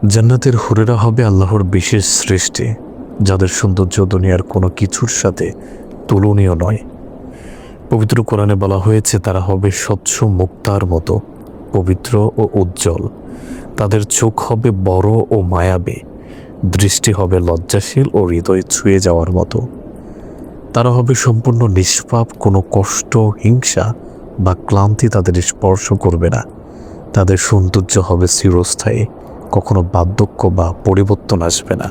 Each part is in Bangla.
জান্নাতের হুরেরা হবে আল্লাহর বিশেষ সৃষ্টি, যাদের সৌন্দর্য দুনিয়ার কোনো কিছুর সাথে তুলনীয় নয়। পবিত্র কোরআনে বলা হয়েছে তারা হবে স্বচ্ছ মুক্তার মতো পবিত্র ও উজ্জ্বল। তাদের চোখ হবে বড় ও মায়াবী, দৃষ্টি হবে লজ্জাশীল ও হৃদয় ছুঁয়ে যাওয়ার মতো। তারা হবে সম্পূর্ণ নিষ্পাপ, কোনো কষ্ট, হিংসা বা ক্লান্তি তাদের স্পর্শ করবে না। তাদের সৌন্দর্য হবে চিরস্থায়ী, কখনো বার্ধক্য বা পরিবর্তন আসবে না।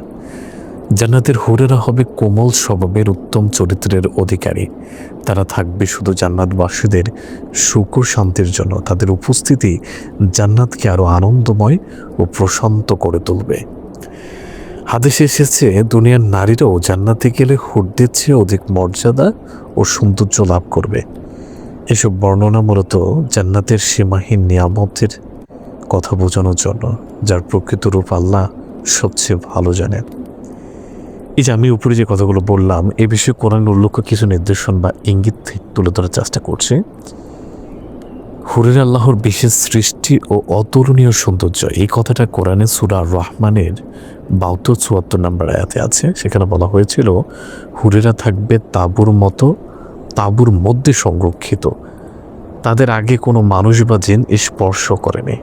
জান্নাতের হুরেরা হবে কোমল স্বভাবের, উত্তম চরিত্রের অধিকারী। তারা থাকবে শুধু জান্নাতবাসীদের সুখ ও শান্তির জন্য। তাদের উপস্থিতি জান্নাতকে আরও আনন্দময় ও প্রশান্ত করে তুলবে। হাদিসে এসেছে দুনিয়ার নারীরাও জান্নাতে গেলে হুরদের চেয়ে অধিক মর্যাদা ও সৌন্দর্য লাভ করবে। এসব বর্ণনা মূলত জান্নাতের সীমাহীন নিয়ামতের কথা বোঝানোর জন্য, যার প্রকৃত রূপ আল্লাহ সবচেয়ে ভালো জানেন। এই যে আমি উপরে যে কথাগুলো বললাম, এ বিষয়ে কোরআন উল্লেখ কিছু নির্দেশন বা ইঙ্গিত তুলে ধরার চেষ্টা করছে। হুরের আল্লাহর বিশেষ সৃষ্টি ও অতুলনীয় সৌন্দর্য, এই কথাটা কোরআনে সূরা রহমানের ৭২-৭৪ নম্বর আয়াতে আছে। সেখানে বলা হয়েছিল হুরেরা থাকবে তাঁবুর মধ্যে সংরক্ষিত, তাদের আগে কোনো মানুষ বা জিন স্পর্শ করেনি।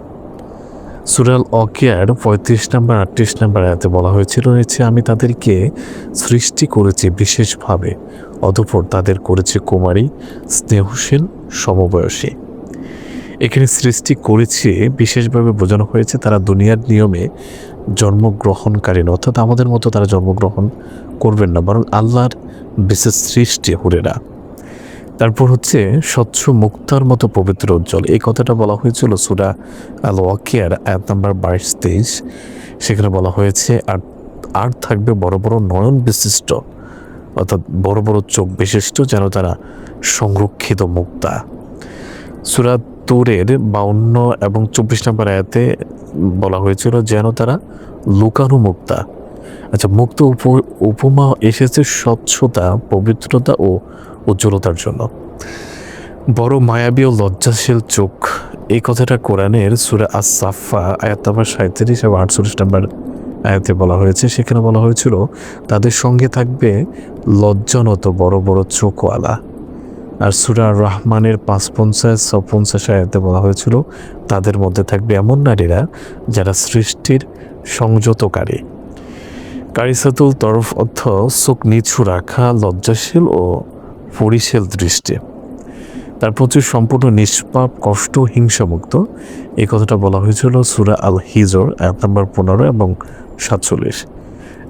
সূরা ওয়াকিয়ার ৩৫ নম্বর ৩৮ নম্বর আয়াতে বলা হয়েছিল আমি তাদেরকে সৃষ্টি করেছি বিশেষভাবে, অতঃপর তাদের করেছি কুমারী, স্নেহশীল, সমবয়সী। এখানে সৃষ্টি করেছে বিশেষভাবে বোঝানো হয়েছে তারা দুনিয়ার নিয়মে জন্মগ্রহণকারী নয়, অর্থাৎ আমাদের মতো তারা জন্মগ্রহণ করবেন না, বরং আল্লাহর বিশেষ সৃষ্টি হুরেরা। তারপর স্বচ্ছ মুক্তার মতো পবিত্র উজ্জ্বল, এই কথাটা বলা হয়েছিল সূরা আল ওয়াকিয়ার আয়াত নাম্বার ২২-২৩। সেখানে বলা হয়েছে আর থাকবে বড় বড় নয়ন বিশিষ্ট, অর্থাৎ বড় বড় চোখ বিশিষ্ট, যেন তারা সংরক্ষিত মুক্তা। সূরা তুরের ৫২ এবং ২৪ নম্বর আয়াতে বলা হয়েছিল যেন তারা লুকানো মুক্তা। আচ্ছা, মুক্ত উপমা এসেছে স্বচ্ছতা, পবিত্রতা ও উজ্জ্বলতার জন্য। বড় মায়াবী ও লজ্জাশীল চোখ, এই কথাটা কোরআনের সূরা আস-সাফফা আয়াত নাম্বার ৩৭ এবং ৪৮ নম্বর আয়াতে বলা হয়েছে। সেখানে বলা হয়েছিল তাদের সঙ্গে থাকবে লজ্জানত বড় বড় চোখওয়ালা। আর সূরা রহমানের ৫৫-৫৬ আয়াতে বলা হয়েছিল তাদের মধ্যে থাকবে এমন নারীরা যারা সৃষ্টির সংযতকারী। কারিসাতুল তরফ অর্থ চোখ নিচু রাখা, লজ্জাশীল ও পরিশীল দৃষ্টি। তারপর সম্পূর্ণ নিষ্পাপ, কষ্ট, হিংসামুক্ত, এই কথাটা বলা হয়েছিল সূরা আল হিজর আয়াত নাম্বার ১৫ এবং ৪৭।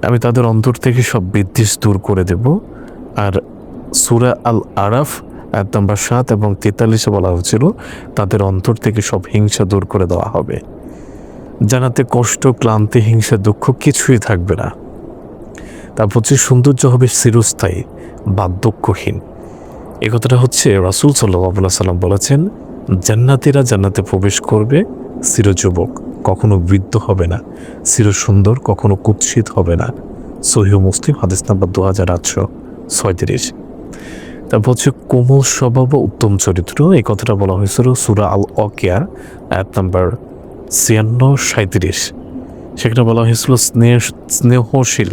আমি তাদের অন্তর থেকে সব বিদ্বেষ দূর করে দেব। আর সূরা আল আরাফ আয়াত নাম্বার ৭ এবং ৪৩-এ বলা হয়েছিল তাদের অন্তর থেকে সব হিংসা দূর করে দেওয়া হবে। জান্নাতে কষ্ট, ক্লান্তি, হিংসা, দুঃখ কিছুই থাকবে না। তারপর সৌন্দর্য হবে চিরস্থায়ী, বার্ধক্যহীন। এ কথাটা রাসূল সাল্লাল্লাহু আলাইহি সাল্লাম বলেছেন, জান্নাতীরা জান্নাতে প্রবেশ করবে চিরযুবক, কখনো বৃদ্ধ হবে না, চিরসুন্দর, কখনো কুৎসিত হবে না। সহিহ মুসলিম হাদিস নাম্বার 2836। তারপর কোমল স্বভাব ও উত্তম চরিত্র, এই কথাটা বলা হয়েছিল সূরা আল ওয়াকিয়া আয়াত নাম্বার ৫৬-৩৭। সেখানে বলা হয়েছিল স্নেহশীল,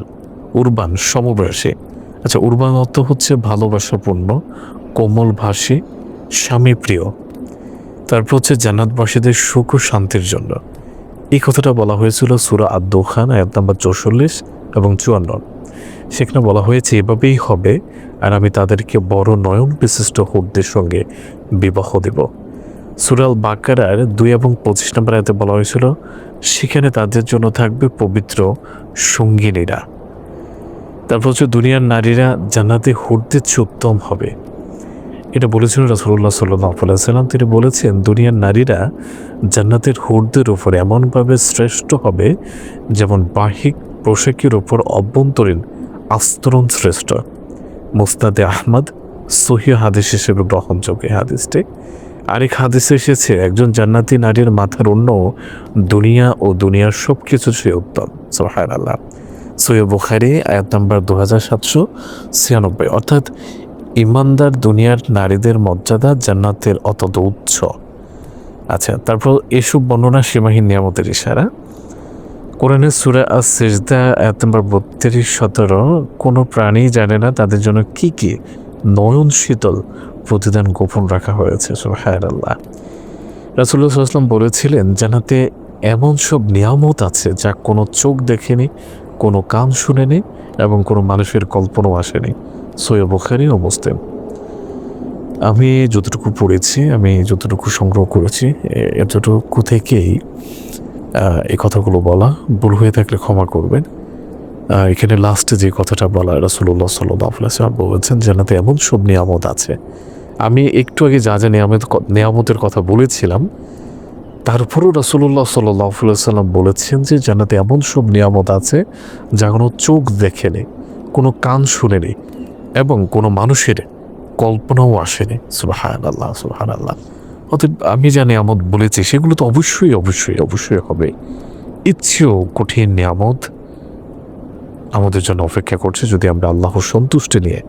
উর্বান, সমবয়সী। আচ্ছা, উর্বান অর্থ ভালোবাসাপূর্ণ, কোমল ভাষী, স্বামী প্রিয়। তারপর জান্নাতবাসীদের সুখ ও শান্তির জন্য, এই কথাটা বলা হয়েছিল সূরা আদ-দুখান আয়াত নাম্বার ৪৪ এবং ৫৪। সেখানে বলা হয়েছে এভাবেই হবে, আর আমি তাদেরকে বড় নয়ন বিশিষ্ট হুরদের সঙ্গে বিবাহ দেব। সূরা আল বাকারার ২ এবং ২৫ নম্বর আয়াতে বলা হয়েছিল সেখানে তাদের জন্য থাকবে পবিত্র সঙ্গিনীরা। তারপর দুনিয়ার নারীরা জান্নাতে হুরদের চেয়ে উত্তম হবে, এটা বলেছিলেন রাসূলুল্লাহ সাল্লাল্লাহু আলাইহি ওয়াসাল্লাম। তিনি বলেছেন দুনিয়ার নারীরা জান্নাতের হুরদের উপর এমনভাবে শ্রেষ্ঠ হবে যেমন বাহ্যিক পোশাকের উপর অভ্যন্তরীণ আস্তরণ শ্রেষ্ঠ। মুসনাদে আহমদ সহিহ হাদিস হিসেবে গ্রহণযোগ্য হাদিসটি। আরেক হাদিসে এসেছে একজন জান্নাতি নারীর মাথার অন্য দুনিয়া ও দুনিয়ার সব কিছু চেয়ে উত্তম। সুবহানাল্লাহ। সহিহ বুখারী আয়াত নাম্বার 2796। অর্থাৎ ইমানদার দুনিয়ার নারীদের মর্যাদা জান্নাতের অত্যন্ত উচ্চ। আচ্ছা, তারপর এসব বর্ণনা সীমাহীন নিয়ামতের ইশারা। কোরআনের সূরা আস-সিজদা আয়াত নম্বর 32-17 কোনো প্রাণী জানে না তাদের জন্য কি কি নয়ন শীতল প্রতিদান গোপন রাখা হয়েছে। সুবহানাল্লাহ। রাসূলুল্লাহ সাল্লাল্লাহু আলাইহি ওয়াসাল্লাম বলেছিলেন, জান্নাতে এমন সব নিয়ামত আছে যা কোনো চোখ দেখেনি, কোনো কান শুনেনি এবং কোনো মানুষের কল্পনাও আসেনি। সহিহ বুখারী ও মুসলিম। আমি যতটুকু পড়েছি, আমি যতটুকু সংগ্রহ করেছি, এতটুকু থেকেই এই কথাগুলো বলা। ভুল হয়ে থাকলে ক্ষমা করবেন। এখানে লাস্টে যে কথাটা বলা, রাসূলুল্লাহ সাল্লাল্লাহু আলাইহি ওয়াসাল্লাম বলেছেন জান্নাতে এমন সব নিয়ামত আছে। আমি একটু আগে যা যা নিয়ামতের কথা বলেছিলাম, তারপরও রাসূলুল্লাহ সাল্লাল্লাহু আলাইহি ওয়াসাল্লাম বলেছেন যে জান্নাতে এমন সব নিয়ামত আছে যা কোনো চোখ দেখেনি, কোনো কান শুনেনি এবং কোনো মানুষের কল্পনাও আসেনি। সুবহানাল্লাহ, সুবহানাল্লাহ। অতএব আমি যা নিয়ামত বলেছি সেগুলো তো অবশ্যই অবশ্যই অবশ্যই হবে। এর চেয়েও কঠিন নিয়ামত আমাদের জন্য অপেক্ষা করছে যদি আমরা আল্লাহর সন্তুষ্টি নিয়ে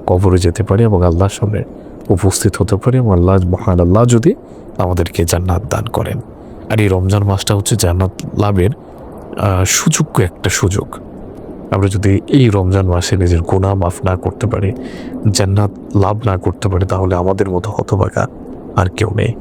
কবরে যেতে পারি এবং আল্লাহর সামনে উপস্থিত হতে পারি এবং মহান আল্লাহ যদি আমাদেরকে জান্নাত দান করেন। আর এই রমজান মাসটা হচ্ছে জান্নাত লাভের সুযোগ্য একটা সুযোগ। আমরা যদি এই রমজান মাসে নিজের গুনাহ মাফ না করতে পারি, জান্নাত লাভ না করতে পারি, তাহলে আমাদের মতো হতভাগা আর কেউ নেই।